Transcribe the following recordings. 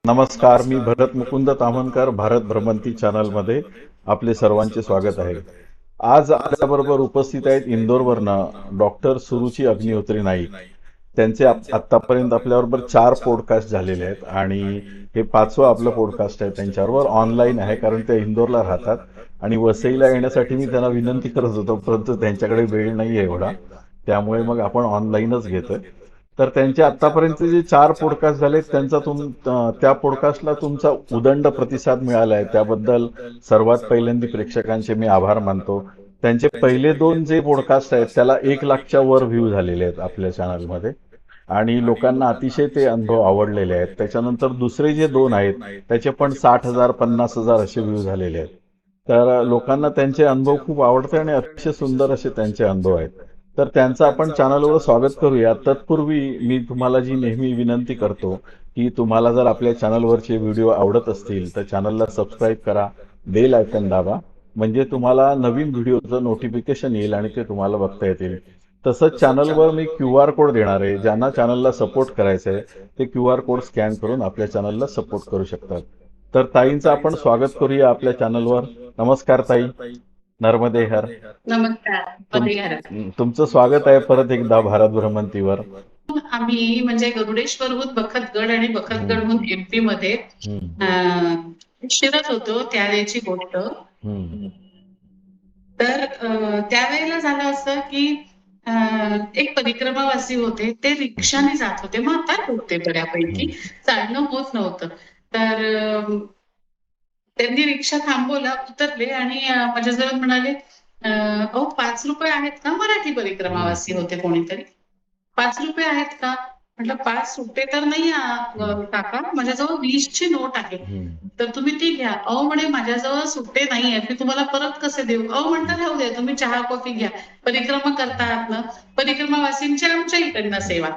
नमस्कार, मी भरत मुकुंद ताम्हणकर, भारत भ्रमंती चॅनलमध्ये आपले सर्वांचे स्वागत आहे. आज आपल्याबरोबर उपस्थित आहेत इंदोरवरनं डॉक्टर सुरुची अग्निहोत्री नाईक. त्यांचे आत्तापर्यंत आपल्याबरोबर 4 पॉडकास्ट झालेले आहेत आणि हे 5वं आपलं पॉडकास्ट आहे त्यांच्याबरोबर. ऑनलाईन आहे कारण ते इंदोरला राहतात आणि वसईला येण्यासाठी मी त्यांना विनंती करत होतो, परंतु त्यांच्याकडे वेळ नाही आहे एवढा. त्यामुळे मग आपण ऑनलाईनच घेतोय. तर त्यांचे आतापर्यंत जे 4 पॉडकास्ट झाले त्या पॉडकास्टला तुमचा उदंड प्रतिसाद मिळाला आहे, त्याबद्दल सर्वात पहिल्यांदा प्रेक्षकांचे मी आभार मानतो. त्यांचे पहिले 2 जे पॉडकास्ट आहेत त्याला 1,00,000च्या वर व्ह्यू झालेले आहेत आपल्या चॅनलमध्ये आणि लोकांना अतिशय ते अनुभव आवडलेले आहेत. त्याच्यानंतर दुसरे जे 2 आहेत त्याचे पण 60,000 50,000 असे व्ह्यू झालेले आहेत. तर लोकांना त्यांचे अनुभव खूप आवडते आणि अतिशय सुंदर असे त्यांचे अनुभव आहेत. तर त्यांचं आपण चॅनलवर स्वागत करूया. तत्पूर्वी मी तुम्हाला जी नेहमी विनंती करतो की तुम्हाला जर आपल्या चॅनलवरचे व्हिडिओ आवडत असतील तर चॅनलला सबस्क्राईब करा, बेल आयकॉन दाबा, म्हणजे तुम्हाला नवीन व्हिडिओचं नोटिफिकेशन येईल आणि ते तुम्हाला बघता येतील. तसंच चॅनलवर मी QR कोड देणार आहे. ज्यांना चॅनलला सपोर्ट करायचं आहे ते QR कोड स्कॅन करून आपल्या चॅनलला सपोर्ट करू शकतात. तर ताईंचं आपण स्वागत करूया आपल्या चॅनलवर. नमस्कार ताई. नर्मदे हर. नमस्कार. तुम परिहार. तुमचं स्वागत आहे परत एकदा भारत भ्रमंतीवर. आम्ही म्हणजे गरुडेश्वरहून बखतगड आणि हम्म. बखतगडहून MP मध्ये हम्म. शिरत होतो त्यावेळेची गोष्ट. हम्म. तर त्यावेळेला झालं असं की एक परिक्रमावासी होते, ते रिक्षाने जात होते, म्हातारे होते बऱ्यापैकी, चालणं होत नव्हतं. तर त्यांनी रिक्षा थांबवला, उतरले आणि माझ्याजवळ म्हणाले, अहो 5 रुपये आहेत का? मराठी परिक्रमावासी होते कोणीतरी. 5 रुपये आहेत का? म्हटलं 5 रुपये तर नाही काका, माझ्याजवळ 20ची नोट आहे, तर तुम्ही ती घ्या. अहो म्हणे माझ्याजवळ सुट्टे नाही आहेत, मी तुम्हाला परत कसे देऊ? अहो म्हणतात राहू द्या, तुम्ही चहा कॉफी घ्या, परिक्रमा करता आहात ना, परिक्रमावासींची आमच्या इकडनं सेवा.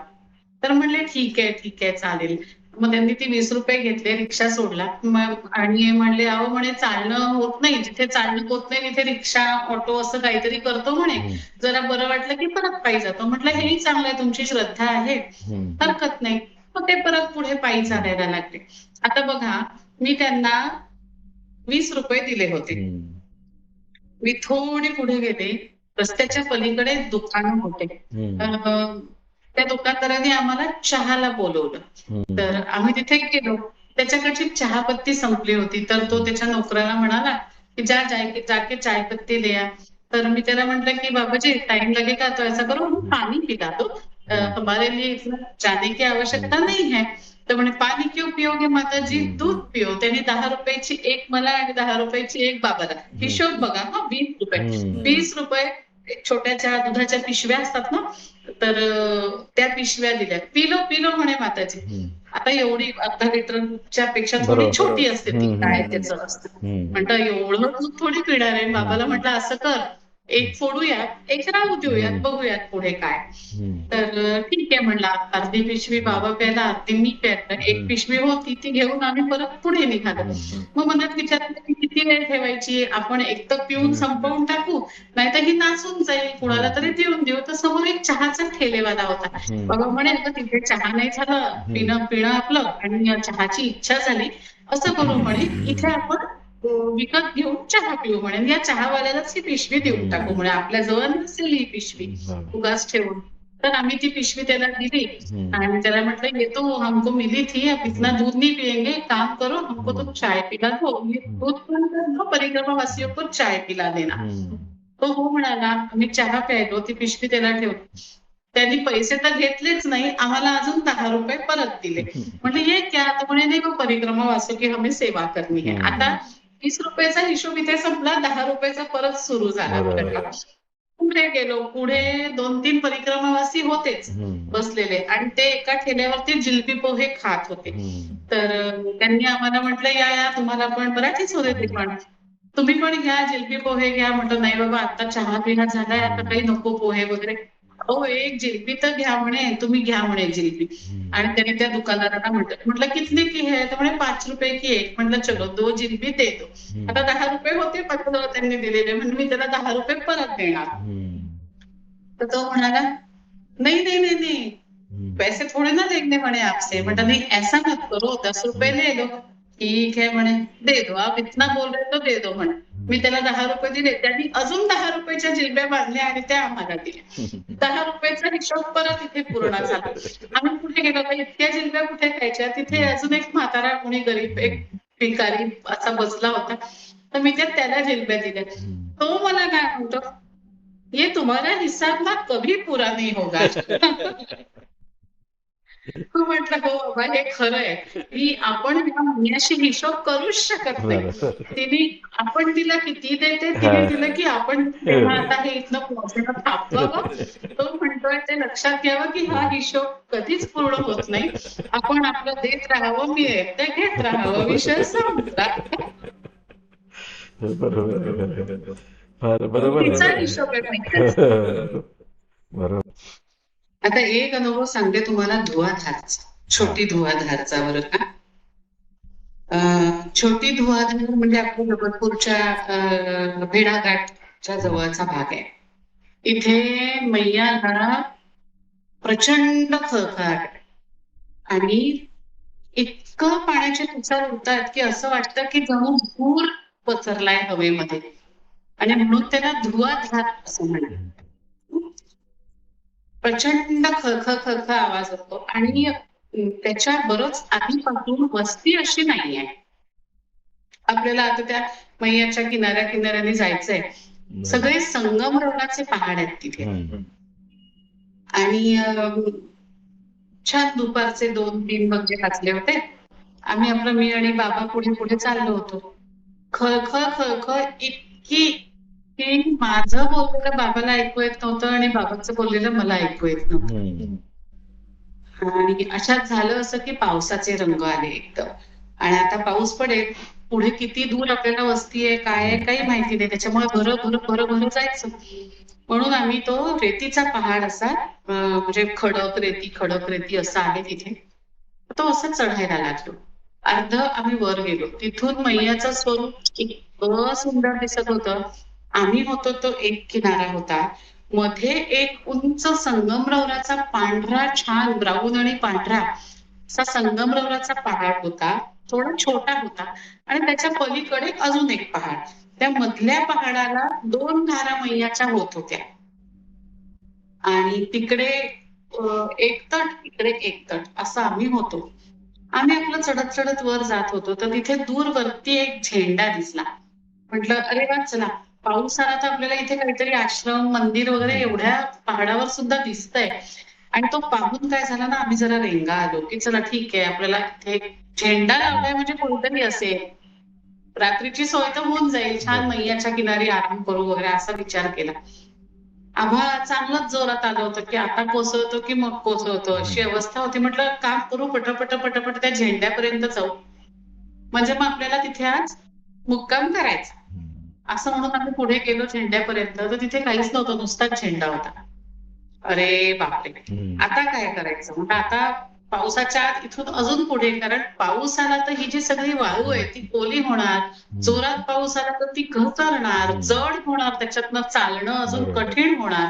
तर म्हणले ठीक आहे ठीक आहे चालेल. मग त्यांनी ती 20 रुपये घेतले, रिक्षा सोडला आणि म्हणले अहो म्हणे चालणं होत नाही, जिथे चालणं होत नाही तिथे रिक्षा ऑटो असं काहीतरी करतो म्हणे, जरा बरं वाटलं की परत पायी जातो. म्हटलं हेही चांगलं आहे, तुमची श्रद्धा आहे, हरकत नाही. मग ते परत पुढे पायी चालायला लागले. आता बघा, मी त्यांना 20 रुपये दिले होते. मी थोडी पुढे गेले, रस्त्याच्या पलीकडे दुकानं होते. त्या दुकानदाराने आम्हाला चहाला बोलवलं. तर आम्ही तिथे गेलो. त्याच्याकडची चहापत्ती संपली होती, तर तो त्याच्या नोकराला म्हणाला की जाके चाय पत्ती ले आ. तर मी त्याला म्हटलं की बाबाजी टाइम लगेगा, तो ऐसा करो हम पानी पिला दो, हमारे लिए इतना जाने की आवश्यकता नहीं है. तर म्हणे पाणी क्यों पिओगे माताजी, दूध पिओ. त्यांनी 10 रुपयाची एक मला आणि 10 रुपयाची एक बाबाला. हिशोब बघा हा, 20 रुपये. 20 रुपये छोट्याच्या दुधाच्या पिशव्या असतात ना, तर त्या पिशव्या दिल्या. पिलो पिलो म्हणे माताजी. आता एवढी अर्धा लिटरच्या पेक्षा थोडी छोटी असते ती, काय त्याचं असतं. म्हटलं एवढं दूध थोडी पिणार आहे. बाबाला म्हटलं असं कर, एक फोडूयात, एक राहू देऊयात, बघूयात पुढे काय. तर ठीक आहे म्हणला. अर्धी पिशवी बाबा प्यायला, अर्धी मी प्यायला. एक पिशवी होती ती घेऊन आम्ही परत पुढे निघालो. मग मनात विचार की किती वेळ ठेवायची, आपण एक तर पिऊन संपवून टाकू, नाहीतर ही नासून जाईल, कुणाला तरी देऊन देऊ. तर समोर एक चहाचा ठेलेवाला होता. बाबा म्हणे तिथे चहा नाही झालं, पिणं आपलं आणि चहाची इच्छा झाली, असं करू म्हणे इथे आपण विकत घेऊन चहा पिऊ म्हणे, या चहावाल्यालाच ही पिशवी देऊन टाकू म्हणे, आपल्या जवळ नसेल ही पिशवी उगाच ठेवून. तर आम्ही ती पिशवी त्याला दिली आणि त्याला म्हटलं ये तो हमको मिली थी, अब इतना दूध नहीं पियेंगे, काम करो हमको तो चाय पिला दो, ये दूध पण परिक्रमा वासियों को चाय पिला देना. तो हो म्हणाला. आम्ही चहा प्यायलो, ती पिशवी त्याला ठेवली. त्यांनी पैसे तर घेतलेच नाही, आम्हाला अजून 10 रुपये परत दिले. म्हणजे ये क्या? तर म्हणे नाही वो परिक्रमा वासियों की हमें सेवा करनी है. आता 20 रुपयाचा हिशोब इथे संपला, 10 रुपयाचा परत सुरू झाला आपल्याला. पुढे गेलो. पुढे 2-3 परिक्रमावासी होतेच बसलेले आणि ते एका ठेल्यावरती जिलबी पोहे खात होते. तर त्यांनी आम्हाला म्हटलं या तुम्हाला पण, मराठीच होते ते पण, तुम्ही पण घ्या जिलबी पोहे घ्या. म्हटलं नाही बाबा, आता चहा पिणं झालाय, आता काही नको पोहे वगैरे. हो एक जिलबी तर घ्या म्हणे, तुम्ही घ्या म्हणे जिलबी. आणि त्याने त्या दुकानदाराला म्हटलं कितने की है, तर म्हणे 5 रुपये की एक. म्हटलं चलो 2 जिलबी दे दो. आता 10 रुपये होते माझ्याजवळ त्यांनी दिलेले, म्हणजे मी त्याला 10 रुपये परत देणार. तर तो म्हणाला नाही नाही नाही नाही, पैसे थोड़े ना देखने पड़े आपसे, बट नहीं ऐसा मत करो, 10 रुपए ले लो, ठीक आहे म्हणे, दे दो, आप इतना बोल रहे तो दे दो म्हणे. मी त्याला 10 रुपये दिले, त्यांनी अजून 10 रुपयाच्या जिलब्या बांधल्या आणि त्या आम्हाला दिल्या. 10 रुपयाचा हिशोब परत इथे पूर्ण झाला. आम्ही कुठे गेलो तर इतक्या जिलब्या कुठे खायच्या, तिथे अजून एक म्हातारा कोणी गरीब एक भिकारी असा बसला होता, तर मी त्याला जिलब्या दिल्या. तो मला काय म्हणतो, ये तुम्हारा हिसाब ना कभी पूरा नहीं होगा. हो म्हटलं, हो बाबा हे खरं आहे की आपण ह्या म्हणण्याशी हिशोब करूच शकत नाही. तिने आपण तिला किती देते, तिने दिलं की आपण तेव्हा आता हे इथनं पोहोचायला थांबवावं. तो म्हणतोय ते लक्षात घ्यावं की हा हिशोब कधीच पूर्ण होत नाही. आपण आपलं देत राहावं, मी ते घेत राहावं, विषय संपला. बरोबर तिचा आहे. हिशोब आहे पैशाचा. बरोबर. आता एक अनुभव सांगते तुम्हाला धुवाधारचा, छोटी धुवाधारचा बरं का. छोटी धुवाधार म्हणजे आपल्या जबलपूरच्या भेड़ाघाटच्या जवळचा भाग आहे. इथे मैयाला प्रचंड खळखळाट आणि इतकं पाण्याचे तुषार उडतात की असं वाटतं की जणू धूर पसरलाय हवेमध्ये, आणि म्हणून त्याला धुवाधार असं म्हणतात. प्रचंड खळखळ खळखळ आवाज होतो आणि त्याच्या बरंच आधीपासून वस्ती अशी नाहीये. आपल्याला आता त्या मैयाच्या किनाऱ्याने जायचंय. सगळे संगमरवराचे पहाड आहेत तिथे आणि छान दुपारचे 2-3 वाजले घातले होते. आम्ही आपलं, मी आणि बाबा पुढे पुढे चाललो होतो. खळखळ खळखळ इतकी की माझं बोललेलं बाबाला ऐकू येत नव्हतं आणि बाबांचं बोललेलं मला ऐकू येत नव्हतं. आणि अशात झालं असं की पावसाचे रंग आले एकदम, आणि आता पाऊस पडेल, पुढे किती दूर आपल्याला वस्ती आहे काय आहे काही माहिती नाही, त्याच्यामुळे भरं जायचं. म्हणून आम्ही तो रेतीचा पहाड असा म्हणजे खडक रेती असं आहे तिथे, तो असं चढायला लागलो. अर्ध आम्ही वर गेलो, तिथून मैयाचं स्वरूप इतकं सुंदर दिसत होतं. आम्ही होतो तो एक किनारा होता, मध्ये एक उंच संगमरवराचा पांढरा छान ब्राऊन आणि पांढरा असा संगमरवराचा पहाड होता. थोडा छोटा होता आणि त्याच्या पलीकडे अजून एक पहाड. त्या मधल्या पहाडाला 2 धारा मैयाच्या होत होत्या आणि तिकडे एक तट इकडे एक तट असं आम्ही होतो. आम्ही आपलं चढत चढत वर जात होतो, तर तिथे दूर वरती एक झेंडा दिसला. म्हटलं अरे वा, चला पाऊस आला तर आपल्याला इथे काहीतरी आश्रम मंदिर वगैरे एवढ्या पहाडावर सुद्धा दिसतंय. आणि तो पाहून काय झाला ना, आम्ही जरा रेंगा आलो की चला ठीक आहे, आपल्याला इथे झेंडा लावलाय म्हणजे कोणतरी असेल, रात्रीची सोय तर होऊन जाईल, छान मैयाच्या किनारी आराम करू वगैरे असा विचार केला. आभाळ चांगलंच जोरात आलं होतं की आता कोसळतो की मग कोसळतो अशी अवस्था होती. म्हटलं काम करू, पटापट त्या झेंड्यापर्यंत जाऊ, म्हणजे मग आपल्याला तिथे आज मुक्काम करायचा. असं म्हणून आम्ही पुढे गेलो झेंड्यापर्यंत, तर तिथे काहीच नव्हतं, नुसताच झेंडा होता. अरे बापरे, आता काय करायचं. म्हणजे आता पावसाच्या आत इथून अजून पुढे, कारण पाऊस आला तर ही जी सगळी वाळू आहे ती ओली होणार, जोरात पाऊस आला तर ती घसरणार, जड होणार, त्याच्यातनं चालणं अजून कठीण होणार.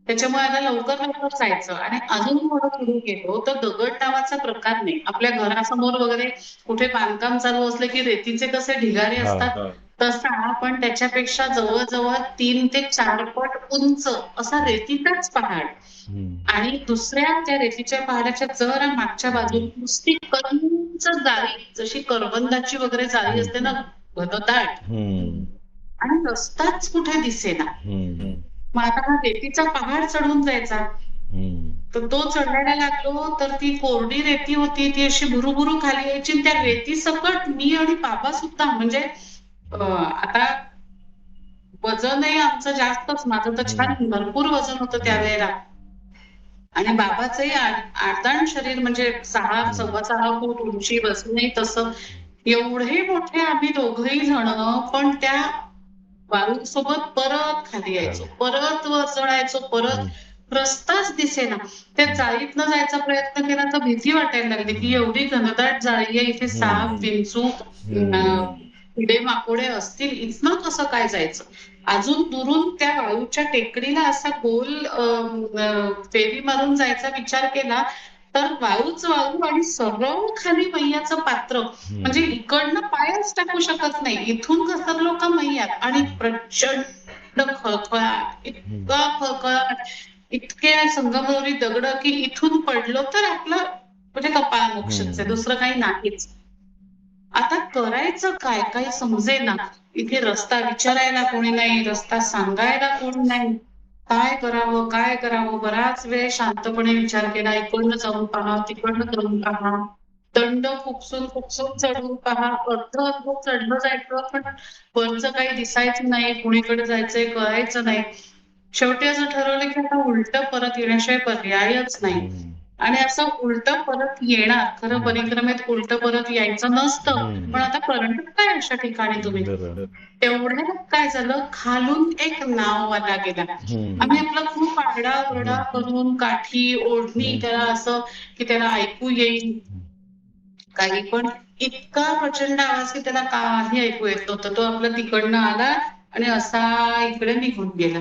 त्याच्यामुळे आता लवकर जायचं. आणि अजून थोडं पुढे गेलो तर दगड नावाचा प्रकार नाही. आपल्या घरासमोर वगैरे कुठे बांधकाम चालू असलं की रेतीचे कसे ढिगारे असतात, तसा पण त्याच्यापेक्षा जवळजवळ 3 ते 4 पट उंच असा रेतीचाच पहाड. आणि दुसऱ्या त्या रेतीच्या पहाडाच्या जरा मागच्या बाजूला नुसती कंच जाळी, जशी करवंदाची वगैरे जाळी असते ना, घनदाट, आणि रस्ताच कुठे दिसेना. मग आता हा रेतीचा पहाड चढून जायचा, तर तो चढायला लागलो तर ती कोरडी रेती होती, ती अशी भुरुभुरू खाली यायची. त्या रेती सकट मी आणि बाबा सुद्धा, म्हणजे आता वजनही आमचं जास्तच, माझं तर छान भरपूर वजन होतं त्यावेळेला, आणि बाबाचंही आडदांड शरीर, म्हणजे 6-6.25 फूट उंची, बसूनही तसं. एवढे मोठे आम्ही दोघही जण, पण त्या वाळूसोबत परत खाली यायचो, परत वर चढायचो, परत रस्ताच दिसेना. त्या जाळीतनं जायचा प्रयत्न केला तर भीती वाटायला लागली की एवढी घनदाट जाळी आहे, इथे साप, विंचू, किडे माकोडे असतील इथनं कसं काय जायचं. अजून दुरून त्या वाळूच्या टेकडीला असा गोल फेरी मारून जायचा विचार केला तर वाळूच वाळू आणि सरळ खाली मैयाचं पात्र, म्हणजे इकडनं पायच टाकू शकत नाही. इथून घसरलो का मैयात आणि प्रचंड खळखळाट, इतका खळखळाट, इतके संगमरवरी दगड की इथून पडलो तर आपलं म्हणजे कपाळ मोक्षच आहे, दुसरं काही नाहीच. आता करायचं काय काही समजेना. इथे रस्ता विचारायला कोणी नाही, रस्ता सांगायला कोणी नाही. काय करावं काय करावं. बराच वेळ शांतपणे विचार केला. इकडनं जाऊन पहा, तिकडनं जाऊन पहा, दंड खुपसून खुपसून चढून पहा. अर्ध चढलं जायचं पण वरचं काही दिसायचं नाही, कुणीकडे जायचंय कळायचं नाही. शेवटी असं ठरवलं की आता उलट परत येण्याशिवाय पर्यायच नाही. आणि असं उलट परत येणार, खरं परिक्रमेत उलट परत यायचं नसतं, पण आता करणार काय अशा ठिकाणी तुम्ही. तेवढ्यात काय झालं, खालून एक नाववाला गेला. आम्ही आपला खूप आरडाओरडा करून काठी ओढणी त्याला असं की त्याला ऐकू येईल काही, पण इतका प्रचंड आवाज की त्याला काही ऐकू येत नव्हतं. तो आपला तिकडनं आला आणि असा इकडे निघून गेला.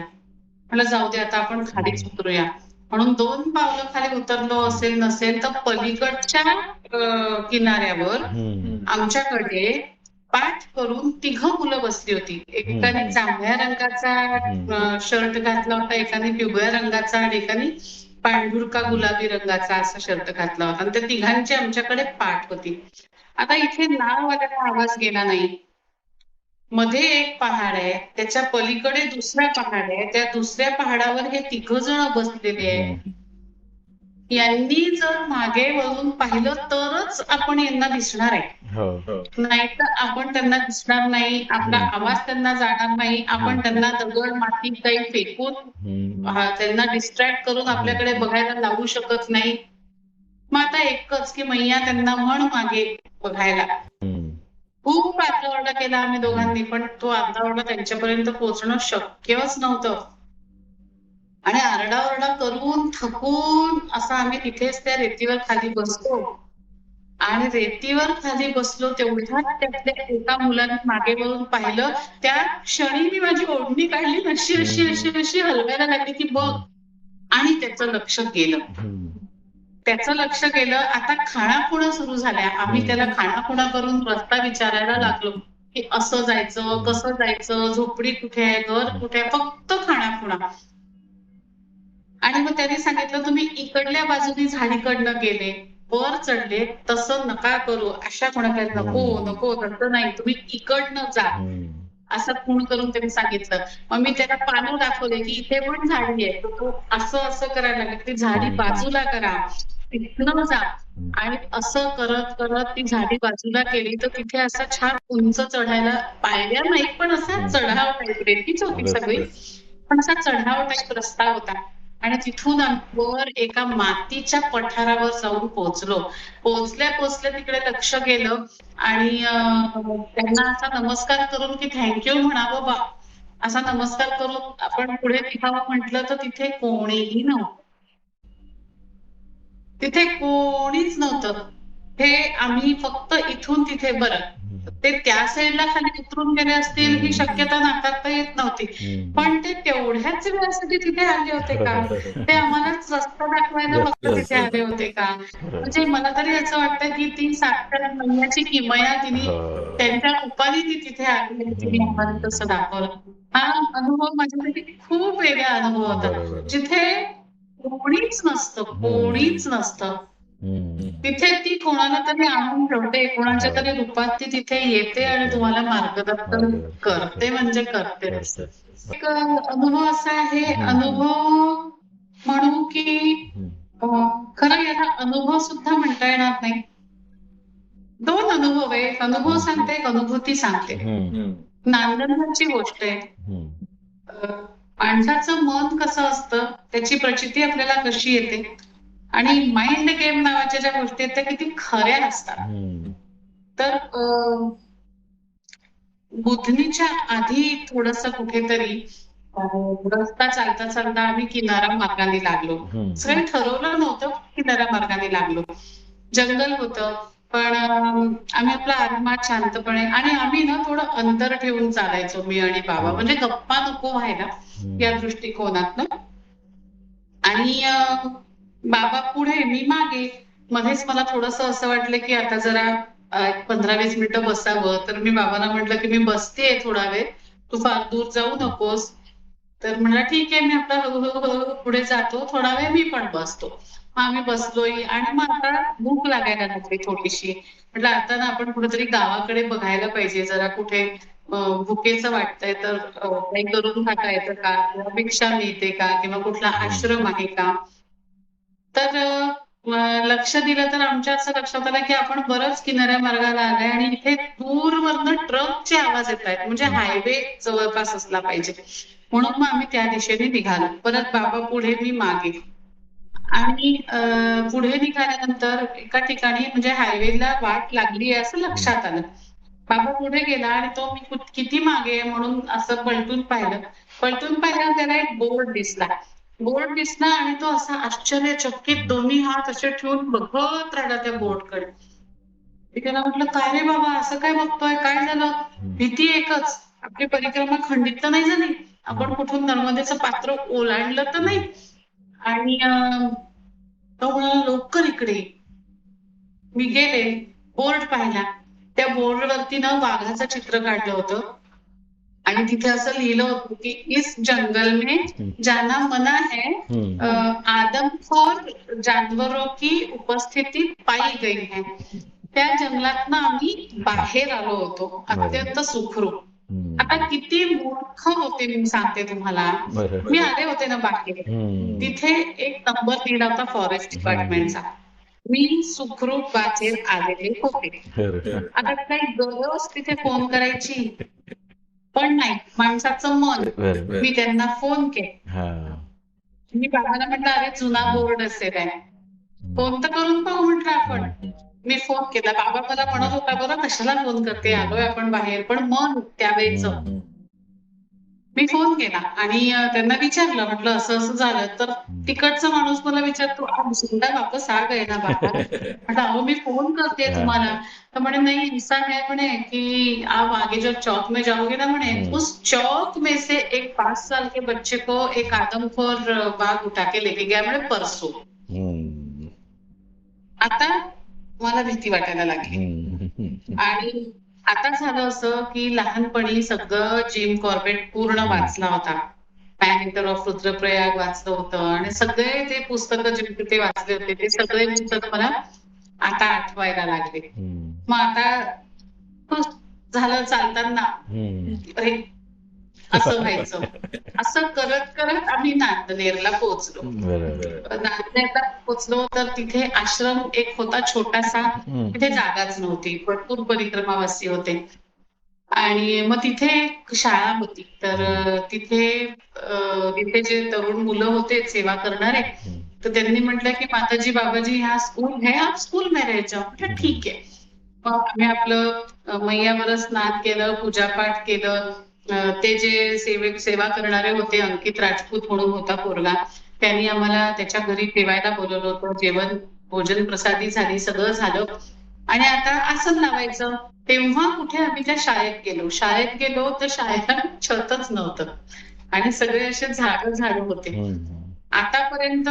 मला जाऊ दे आता आपण खालीच उतरूया म्हणून 2 पावलं खाली उतरलो असेल नसेल तर पलीकडच्या किनाऱ्यावर आमच्याकडे पाठ करून 3 मुलं बसली होती. एकाने जांभळ्या रंगाचा शर्ट घातला होता, एकाने पिवळ्या रंगाचा आणि एकाने पांढुरका गुलाबी रंगाचा असा शर्ट घातला होता आणि त्या तिघांची आमच्याकडे पाठ होती. आता इथे नाववाल्याला आवाज गेला नाही. मध्ये एक पहाड आहे, त्याच्या पलीकडे दुसरा पहाड आहे, त्या दुसऱ्या पहाडावर हे 3 जण बसलेले आहेत. यांनी जर मागे वळून पाहिलं तरच आपण यांना दिसणार आहे, नाहीतर आपण त्यांना दिसणार नाही. आपला आवाज त्यांना जाणार नाही. आपण त्यांना दगड माती काही फेकून त्यांना डिस्ट्रॅक्ट करून आपल्याकडे बघायला लावू शकत नाही. मग आता एकच की मैया त्यांना म्हण मागे बघायला. खूप आरडाओरडा केला आम्ही दोघांनी, पण तो आरडाओरडा त्यांच्यापर्यंत पोहोचणं शक्यच नव्हतं. आणि आरडाओरडा करून थकून असं आम्ही तिथेच त्या रेतीवर खाली बसलो आणि रेतीवर खाली बसलो तेवढ्यात त्यातल्या एका मुलाने मागे वळून पाहिलं. त्या क्षणी मी माझी ओढणी काढली, अशी अशी अशी अशी हलवायला लागली की बघ, आणि त्याचं लक्ष गेलं. त्याचं लक्ष गेलं. आता खाणाखुणा सुरू झाल्या. आम्ही त्याला खाणाखुणा करून रस्ता विचारायला लागलो की असं जायचं कसं जायचं, झोपडी कुठे आहे, घर कुठे आहे, फक्त खाणाखुणा. आणि मग त्यांनी सांगितलं तुम्ही इकडल्या बाजूने झाडीकडनं गेले, वर चढले, तसं नका करू. अशा कोणाकडे नको नको तसं नाही, तुम्ही इकडनं जा, असं खूण करून त्यांनी सांगितलं. मग मी त्याला पानं दाखवले की इथे पण झाडी आहे. तो असं असं करायला लागला, ती झाडी बाजूला करा, तिथनं जा. आणि असं करत करत ती झाडी बाजूला केली तर तिथे असा छान उंच चढायला पायऱ्या नाही, पण असा चढाव टाईप, रेतीच होती सगळी, पण असा चढाव टाईप रस्ता होता. आणि तिथून वर एका मातीच्या पठारावर जाऊन पोहोचलो. पोहोचल्या पोहोचल्या तिकडे लक्ष गेलं आणि त्यांना असा नमस्कार करून की थँक्यू म्हणावं बा, असा नमस्कार करून आपण पुढे निघावं म्हटलं तर तिथे कोणीही नव्हतं. तिथे कोणीच नव्हतं. हे आम्ही फक्त इथून तिथे, बरं ते त्या साईडला खाली उतरून गेले असतील ही शक्यता नाकारता येत नव्हती, पण ते तेवढ्याच वेळासाठी तिथे आले होते का, ते आम्हालाच रस्ता दाखवायला फक्त तिथे आले होते का. म्हणजे मला तरी असं वाटतं की ती साक्षात मैयाची किमया तिने त्यांच्या रूपाने ती तिथे आली आणि तिने आम्हाला तसं दाखवलं. हा अनुभव माझ्यासाठी खूप वेगळा अनुभव होता, जिथे कोणीच नसतं, कोणीच नसतं. तिथे ती कोणाला तरी आणून ठेवते, कोणाच्या तरी रूपात ती तिथे येते आणि तुम्हाला मार्गदर्शन करते, म्हणजे करते. एक अनुभव असा आहे, अनुभव म्हणू की खरं याला अनुभव सुद्धा म्हणता येणार नाही. 2 अनुभव आहे. एक अनुभव सांगते, एक अनुभूती सांगते. नांदणची गोष्ट आहे. माणसाचं मन कसं असतं, त्याची प्रचिती आपल्याला कशी येते आणि माइंड गेम नावाच्या ज्या गोष्टी आहेत त्या किती खऱ्या असतात. तर बुधनीच्या आधी थोडंसं कुठेतरी रस्ता चालता चालता आम्ही किनारा मार्गाने लागलो. सगळं ठरवलं नव्हतं, किनारा मार्गाने लागलो. जंगल होतं, पण आम्ही आपला आरामात शांतपणे आणि आम्ही ना थोडं अंतर ठेवून चालायचो मी आणि बाबा, म्हणजे गप्पा नको व्हायला या दृष्टिकोनातनं. आणि बाबा पुढे मी मागे. मध्येच मला थोडंसं असं वाटलं की आता जरा 15-20 मिनिटं बसावं. तर मी बाबांना म्हटलं की मी बसतेय थोडा वेळ, तू फार दूर जाऊ नकोस. तर म्हणला ठीक आहे, मी आपला हळूहळू पुढे जातो, थोडा वेळ मी पण बसतो. मग आम्ही बसलोय आणि मग आता भूक लागायला लागली थोडीशी. म्हटलं आता ना आपण कुठेतरी गावाकडे बघायला पाहिजे, जरा कुठे भुकेचं वाटतंय तर काही करून खाता येतं का, किंवा भिक्षा मिळते का, किंवा कुठला आश्रम आहे का. तर लक्ष दिलं तर आमच्या असं लक्षात आलं की आपण बरंच किनाऱ्या मार्गाला आलाय आणि इथे दूरवरनं ट्रकचे आवाज येत आहेत, म्हणजे हायवे जवळपास असला पाहिजे. म्हणून मग आम्ही त्या दिशेने निघालो. परत बाबा पुढे, मी मागे. आणि पुढे निघाल्यानंतर एका ठिकाणी म्हणजे हायवेला वाट लागली आहे असं लक्षात आलं. बाबा पुढे गेला आणि तो मी किती मागे आहे म्हणून असं पलटून पाहिलं. पलटून पाहिल्यावर त्याला एक बोर्ड दिसला. बोर्ड दिसला आणि तो असा आश्चर्यचकित दोन्ही हात असे ठेवून बघत राहिला त्या बोर्डकडे. मी त्याला म्हटलं, काय रे बाबा, असं काय बघतोय, काय झालं? भीती एकच, आपली परिक्रमा खंडित तर नाही झाली, आपण कुठून नर्मदेचं पात्र ओलांडलं तर नाही. आणि तो म्हणाला, लवकर इकडे ये. मी गेले, बोर्ड पाहिला. त्या बोर्डवरती ना वाघाचं चित्र काढलं होतं आणि तिथे असं लिहिलं होतं की इस जंगल में जाना मना है, आदमखोर जानवरों की उपस्थिती पाई गई है. त्या जंगलातनं आम्ही बाहेर आलो होतो, अत्यंत सुखरूप. आता किती मूर्ख होते मी सांगते तुम्हाला. मी आले होते ना बाहेर, तिथे एक नंबर दिला होता फॉरेस्ट डिपार्टमेंटचा. मी सुखरूप बाहेर आलेले होते. आता काही गरज तिथे फोन करायची पण नाही, माणसाचं मन. मी त्यांना फोन केला. मी बाबाला म्हटलं, अरे जुना बोर्ड असेल आहे, फोन तर करून पाहू म्हटलं आपण. मी फोन केला. बाबा मला म्हणत होता, बरं कशाला फोन करते, आलोय आपण बाहेर. पण मन त्यावेळेचं. मी फोन केला आणि त्यांना विचारलं, म्हटलं असं असं झालं. तर तिकडचा माणूस मला विचारतो, आप जिंदा वापस आ गए ना बाबा. म्हटलं, अहो मी फोन करते तुम्हाला. तर म्हणे, नहीं ऐसा है म्हणे की आप आगे जो चौक में जाओगे ना म्हणे, उस चौक में से एक 5 साल के बच्चे को एक आदमखोर बाघ उठा के लेके गया म्हणे परसों. आता मला भीती वाटायला लागली. आणि आता झालं असं की लहानपणी सगळं जिम कॉर्बेट पूर्ण वाचला होता. पॅनिटर ऑफ रुद्रप्रयाग वाचलं होतं आणि सगळे ते पुस्तकं जे ते वाचले होते ते सगळे पुस्तक मला आता आठवायला लागले. मग आता झालं चालताना, अरे असं व्हायचं. असं करत करत आम्ही नांदनेरला पोहोचलो. नांदनेरला पोहोचलो तर तिथे आश्रम एक होता छोटासा, तिथे जागाच नव्हती, भरपूर परिक्रमावासी होते. आणि मग तिथे एक शाळा होती. तर तिथे तिथे जे तरुण मुलं होते सेवा करणारे, तर त्यांनी म्हटलं की माताजी बाबाजी ह्या स्कूल है, आप स्कूल में रह जाओ. म्हटलं ठीक आहे. मग आम्ही आपलं मैयावर स्नान केलं, पूजापाठ केलं. ते जे सेवा करणारे होते, अंकित राजपूत म्हणून होता पोरगा, त्यांनी आम्हाला त्याच्या घरी जेवायला बोलवलं होतं. जेवण भोजन प्रसादी झाली, सगळं झालं. आणि आता आसन लावायचं. तेव्हा कुठे आम्ही त्या शाळेत गेलो तर शाळेला छतच नव्हतं आणि सगळे असे झाड होते. आतापर्यंत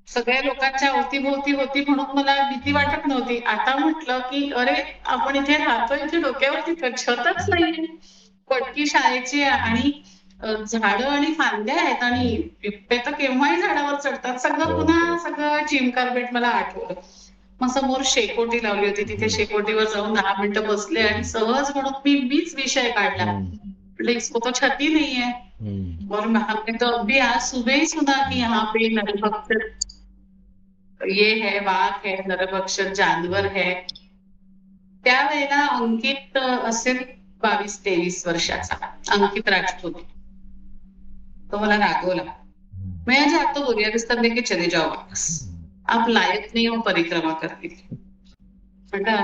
सगळ्या लोकांच्या अवतीभोवती होती म्हणून मला भीती वाटत नव्हती. आता म्हटलं की अरे आपण इथे राहतोय, इथे डोक्यावरती छतच नाहीये, पटकी शाळेची. आणि झाडं आणि फांद्या आहेत आणि बिबटे तर केव्हाही झाडावर चढतात. सगळं पुन्हा सगळं जिम कार्पेट मला आठवलं. मग समोर शेकोटी लावली होती, तिथे शेकोटीवर जाऊन 10 मिनिटं बसले आणि सहज म्हणून मीच विषय काढला. म्हटलं, इसको तो छती नहीं है. और हमने तो अभी आज सुबह ही सुना कि यहाँ पे नरभक्षक ये है, वाघ है, नरभक्षक जानवर है. त्यावेळेला अंकित असेल 22-23 वर्षाचा, अंकित राजपूत. तो मला रागवला. मैं आज आपको बोरिया बिस्तर लेके चले जाओ वापस, आप लायक नहीं हो परिक्रमा करने की. म्हटलं,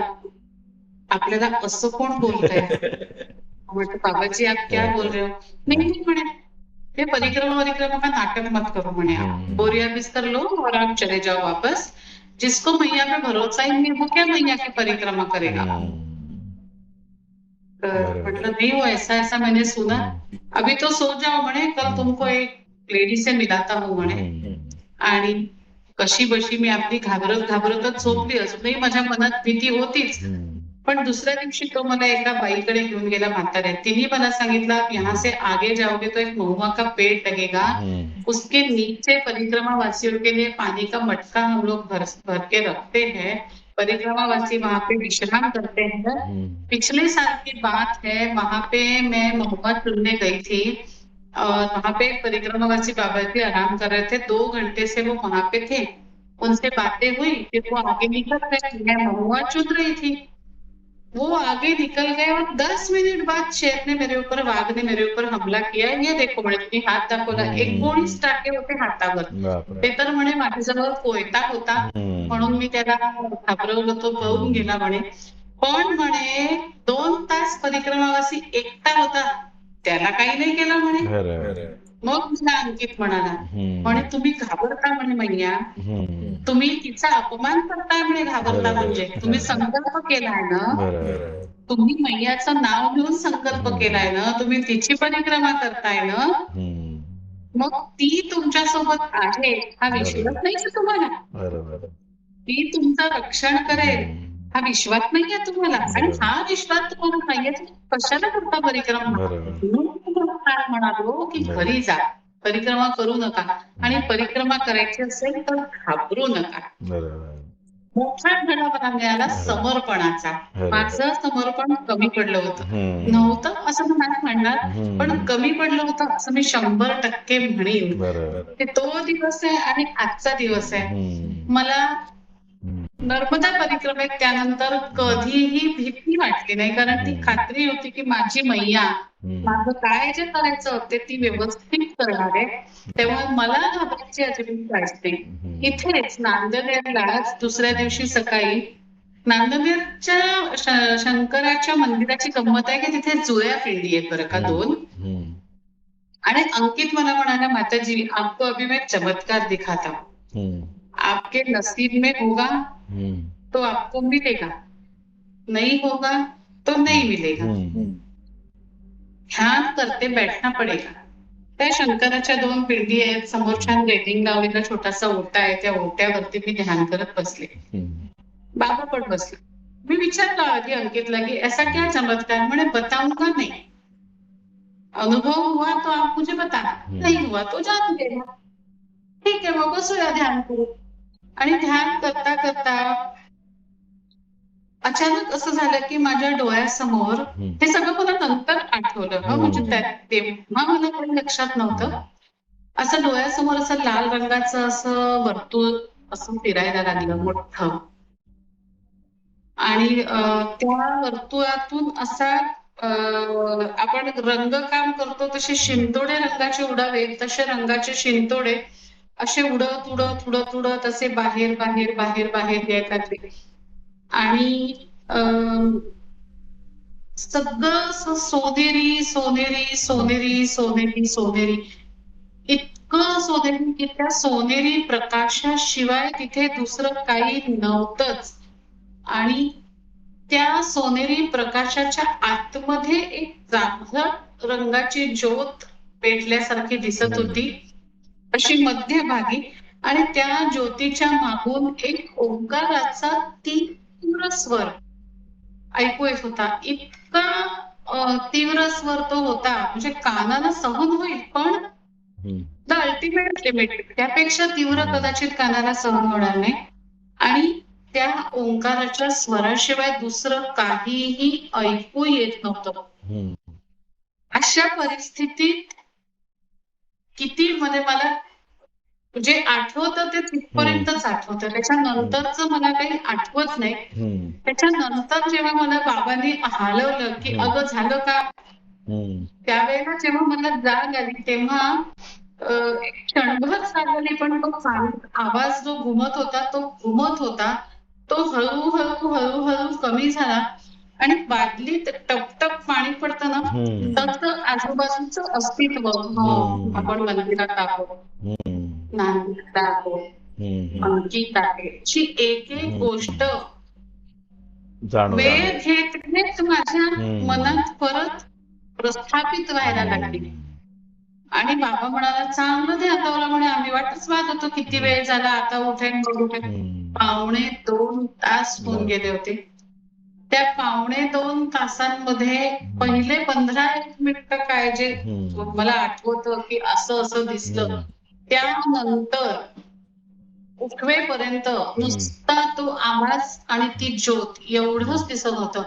आपल्याला असं कोण बोलतंय? म्हटलं, बाबाजी आप क्या बोल रहे हो? नहीं म्हणे, हे परिक्रमा का नाटक मत करो म्हणे. बोरिया बिस्तर लो और आप चले जाओ वापस. जिसको मैया पे भरोसा ही नहीं वो क्या मैया की परिक्रमा करेगा। मतलब नहीं वो ऐसा ऐसा मैंने सुना, अभी तो सो जाओ म्हणे, कल तुमको एक लेडी से मिलाता हूँ म्हणे. आणि कशी बशी मी आपली घाबरत घाबरतच झोपली. अजूनही माझ्या मनात भीती होतीच. पण दुसऱ्या दिवशी तो मला एका बाईकडे घेऊन गेला म्हाताऱ्या. तिने मला सांगितलं यहाँ से आगे जाओगे तो एक महुआ का पेड़ लगेगा, उसके नीचे परिक्रमा वासियों के लिए पानी का मटका हम लोग भर के रखते हैं, परिक्रमा वासी वहां पे विश्राम करते हैं. पिछले साल की बात है, वहां पे मैं महुआ चुनने गई थी और वहां पे एक परिक्रमावासी बाबा जी आराम कर रहे थे. 2 घंटे से वो वहां पे थे. उनसे बातें हुई, फिर वो आगे निकल गए. मैं महुआ चुन रही थी, वो आगे निकल गए और 10 मिनिट बाद शेर ने मेरे ऊपर, वाघ ने मेरे ऊपर हमला किया. ये देखो म्हणे, तुम्ही हात दाखवला. 19 टाके होते हातावर. ते तर म्हणे माझ्याजवळ कोयता होता म्हणून मी त्याला घाबरवलं, तो पळून गेला म्हणे. पण म्हणे 2 तास परिक्रमावासी एकटा होता, त्याला काही नाही केलं म्हणे. मग मला अंकित म्हणाला, म्हणे तुम्ही घाबरता म्हणे मैया, तुम्ही तिचा अपमान करताय म्हणे. घाबरता म्हणजे तुम्ही संकल्प केलाय ना, तुम्ही मैयाचं नाव घेऊन संकल्प केलाय ना, तुम्ही तिची परिक्रमा करताय ना, मग ती तुमच्यासोबत आहे हा विश्वास नाही का तुम्हाला? ती तुमचं रक्षण करेल हा विश्वास नाहीये तुम्हाला, आणि हा विश्वास तुम्हाला नाहीये कशाला करता परिक्रमा? म्हणून तुम्हाला काय म्हणालो की घरी जा, परिक्रमा करू नका, आणि परिक्रमा करायची असेल तर घाबरू नका. मोठा धडा मला मिळाला समर्पणाचा. माझं समर्पण कमी पडलं होतं, नव्हतं असं मी नाही म्हणणार, पण कमी पडलं होतं असं मी 100% म्हणेन. तो दिवस आहे आणि आजचा दिवस आहे. मला नर्मदा परिक्रमेत त्यानंतर कधीही भीती वाटली नाही, कारण ती खात्री होती की माझी मैया माझं काय जे करायचं ते ती व्यवस्थित करणार आहे. तेव्हा मला घाबरायची अजिबात काळजी नाही. इथेच नांदनेरलाच दुसऱ्या दिवशी सकाळी, नांदनेरच्या शंकराच्या मंदिराची गंमत आहे की तिथे जुळ्या पिंडी आहेत बरं का, 2. आणि अंकित मला म्हणाला, माताजी आपको अभी मैं चमत्कार दिखाता हूँ, आपके नसीब में होगा तो आपको मिलेगा, नहीं होगा तो नहीं मिलेगा, ध्यान करते बैठना पडेगा. त्या शंकराच्या 2 पिंडी आहेत, समोर छान रेलिंग लावलेला छोटासा ओटा आहे, त्या ओट्यावरती मी ध्यान करत बसले. बाबा पण बसले. मी विचारलं आधी अंकितला की ऐसा क्या चमत्कार? म्हणे बताऊंगा नहीं, अनुभव हुआ तो आप मुझे बताना, नहीं हुआ तो जान देना. ठीक आहे, मग बसूया ध्यान करू. आणि ध्यान करता करता अचानक असं झालं की माझ्या डोळ्यासमोर, हे सगळं मला नंतर आठवलं, म्हणजे तेव्हा मला काही लक्षात नव्हतं. असं डोळ्यासमोर असं लाल रंगाचं असं वर्तुळ असं फिरायला लागलं मोठं, आणि त्या वर्तुळातून असा आपण रंगकाम करतो तसे शिंतोडे रंगाचे उडावे, तसे रंगाचे शिंतोडे असे उडत उडत उडत उडत असे बाहेर बाहेर बाहेर बाहेर यायला लागले. आणि सगळं असं सोनेरी सोनेरी सोनेरी सोनेरी सोनेरी, इतकं सोनेरी की त्या सोनेरी प्रकाशाशिवाय तिथे दुसरं काही नव्हतंच. आणि त्या सोनेरी प्रकाशाच्या आतमध्ये एक जांभळट रंगाची ज्योत पेटल्यासारखी दिसत होती, अशी मध्यभागी. आणि त्या ज्योतीच्या मागून एक ओंकाराचा तीव्र स्वर ऐकू येत होता. इतका तीव्र स्वर तो होता, म्हणजे कानाला सहन होईल, पण द अल्टिमेट लिमिट, त्यापेक्षा तीव्र कदाचित कानाला सहन होणार नाही. आणि त्या ओंकाराच्या स्वराशिवाय दुसरं काहीही ऐकू येत नव्हतं. अशा परिस्थितीत किती मध्ये मला जे आठवतं ते तिथपर्यंतच आठवतं, त्याच्यानंतरच मला काही आठवत नाही. त्याच्यानंतर जेव्हा मला बाबांनी हलवलं की अगं झालं का, त्यावेळेला जेव्हा मला जाग आली तेव्हा एक क्षणभर चालवली, पण तो आवाज जो घुमत होता तो घुमत होता, तो हळूहळू हळूहळू कमी झाला. आणि बादलीत टपटप पाणी पडतं ना, तसं आजूबाजूचं अस्तित्व, आपण मंदिरात आहोत, नांदीत आहोत, अंकित आहे, ची एक एक गोष्ट जाणून वेळ घेत घेत माझ्या हम्म. मनात परत प्रस्थापित व्हायला लागली. आणि बाबा म्हणाला चांगलं ध्यान लावलं म्हणे. आम्ही वाटच पाहत होतो किती वेळ झाला, आता उठेन बघ उठेन. 1.5-2 तास होऊन गेले होते. त्या 1.5-2 तासांमध्ये पहिले 15 मिनिटं काय जे मला आठवतं की असं असं दिसलं, त्यानंतर उठवेपर्यंत नुसता तो आवाज आणि ती ज्योत एवढंच दिसत होतं.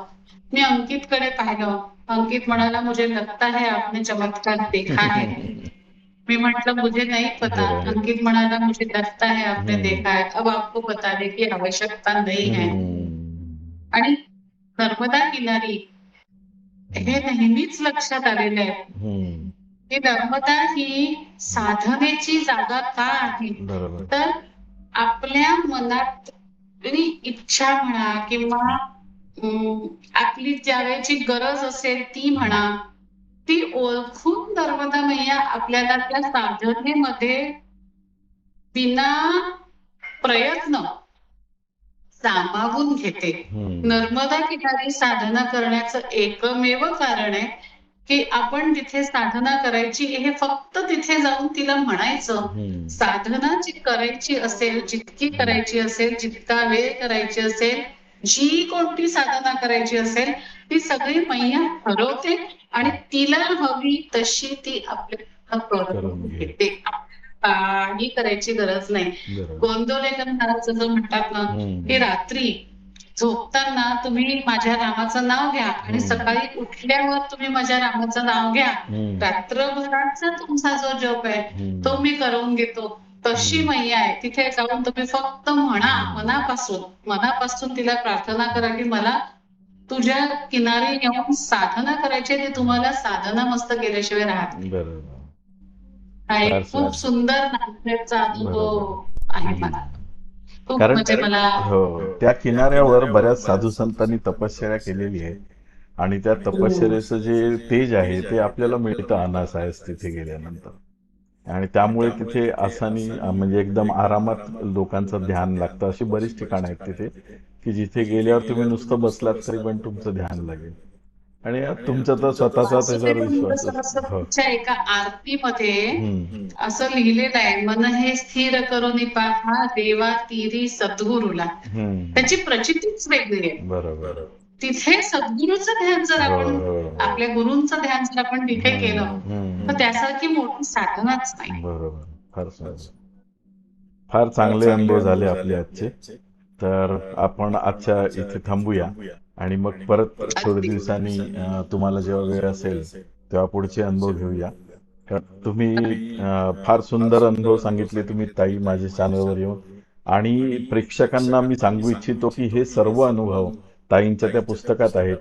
मी अंकितकडे पाहिलं. अंकित म्हणाला मुझे लगता है आपने चमत्कार देखा है. मी म्हटलं मुझे नहीं पता. अंकित म्हणाला मुझे लगता है आपने देखा है. अब आपको बताने की आवश्यकता नहीं है. आणि नर्मदा किनारी हे नेहमीच लक्षात आलेलं आहे की नर्मदा ही साधनेची जागा का आहे. तर आपल्या मनात इच्छा म्हणा किंवा आपली ज्यावेळेची गरज असेल ती म्हणा, ती ओळखून नर्मदा मैया आपल्याला त्या साधनेमध्ये बिना प्रयत्न सामावून घेते. नर्मदा किनारी साधना करण्याचं एकमेव कारण आहे की आपण तिथे साधना करायची, हे फक्त तिथे जाऊन तिला म्हणायचं. साधना जी करायची असेल, जितकी करायची असेल, जितका वेळ करायची असेल, जी कोणती साधना करायची असेल, ती सगळी मैया ठरवते आणि तिला हवी तशी ती आपल्याला करून घेते. काही करायची गरज नाही. गोंदवलेकर महाराज असं म्हणतात ना की रात्री झोपताना तुम्ही माझ्या रामाचं नाव घ्या आणि सकाळी उठल्यावर तुम्ही माझ्या रामाचं नाव घ्या. रात्रभराचा तुमचा जो जप आहे तो मी करून घेतो. तशी मैया आहे. तिथे जाऊन तुम्ही फक्त म्हणा, मनापासून तिला प्रार्थना करा की मला तुझ्या किनारी येऊन साधना करायची. ते तुम्हाला साधना मस्त केल्याशिवाय राहत नाही. हा एक खूप सुंदर नांदेडचा अनुभव आहे मला. खूप कारण म्हणजे मला त्या किनाऱ्यावर बऱ्याच साधू संतांनी तपश्चर्या केलेली आहे आणि त्या तपश्चर्याचं जे तेज आहे ते आपल्याला मिळतं अनासायस तिथे गेल्यानंतर. आणि त्यामुळे तिथे आसानी म्हणजे एकदम आरामात लोकांचं ध्यान लागतं. अशी बरीच ठिकाणं आहेत तिथे की जिथे गेल्यावर तुम्ही नुसतं बसलात तरी पण तुमचं ध्यान लागेल. आणि तुमचा तर स्वतःचा त्याच्यावर विश्वास असतो. सरस्वतीच्या एका आरतीमध्ये असं लिहिलेलं आहे, मन हे स्थिर करून पहा देवा तीरी सद्गुरूला. त्याची प्रचितीच वेगळी आहे. बरोबर. तिथे सद्गुरूचं ध्यान जर आपण, आपल्या गुरूंचं ध्यान जर आपण तिथे केलं तर त्यासारखी मोठी साधनाच नाही. बरोबर. फार चांगले अनुभव झाले आपले आजचे. तर आपण आजच्या इथे थांबूया आणि मग परत थोड्या दिवसांनी तुम्हाला जेव्हा वेळ असेल तेव्हा पुढचे अनुभव घेऊया. तुम्ही फार सुंदर अनुभव सांगितले तुम्ही ताई माझ्या चॅनलवर येऊन. आणि प्रेक्षकांना मी सांगू इच्छितो की हे सर्व अनुभव ताईंच्या त्या पुस्तकात आहेत.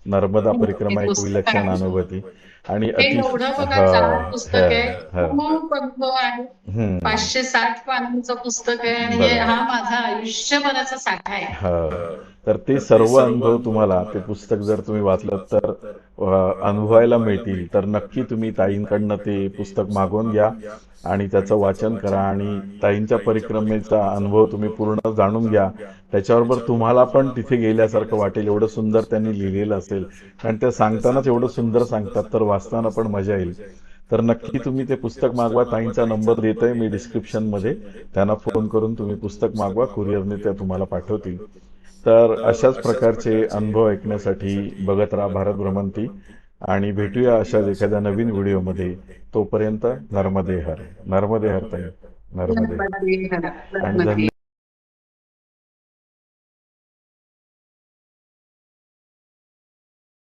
नर्मदा परिक्रमा एक विलक्षण अनुभूती. आणि एवढं बघा छान पुस्तक आहे. खूप अनुभव आहे. 560 पानांचं पुस्तक आहे आणि हा माझा आयुष्यभराचा साठा आहे. तर ते सर्व अनुभव तुम्हाला ते पुस्तक जर तुम्ही वाचलं तर अनुभवायला मिळतील. तर नक्की तुम्ही ताईंकडनं ते पुस्तक मागवून घ्या आणि त्याचं वाचन करा आणि ताईंच्या परिक्रमेचा अनुभव तुम्ही पूर्ण जाणून घ्या. त्याच्याबरोबर तुम्हाला पण तिथे गेल्यासारखं वाटेल. एवढं सुंदर त्यांनी लिहिलेलं असेल कारण ते सांगतानाच एवढं सुंदर सांगतात, तर वाचताना पण मजा येईल. तर नक्की तुम्ही ते पुस्तक मागवा. ताईंचा नंबर देतोय मी डिस्क्रिप्शनमध्ये. त्यांना फोन करून तुम्ही पुस्तक मागवा, कुरिअरने ते तुम्हाला पाठवतील. तर अशाच प्रकारचे अनुभव ऐकण्यासाठी बघत राहा भारत भ्रमंती आणि भेटूया अशाच एखाद्या नवीन व्हिडिओमध्ये. तोपर्यंत नर्मदे हर. नर्मदे हर ताई. नर्मदे. आणि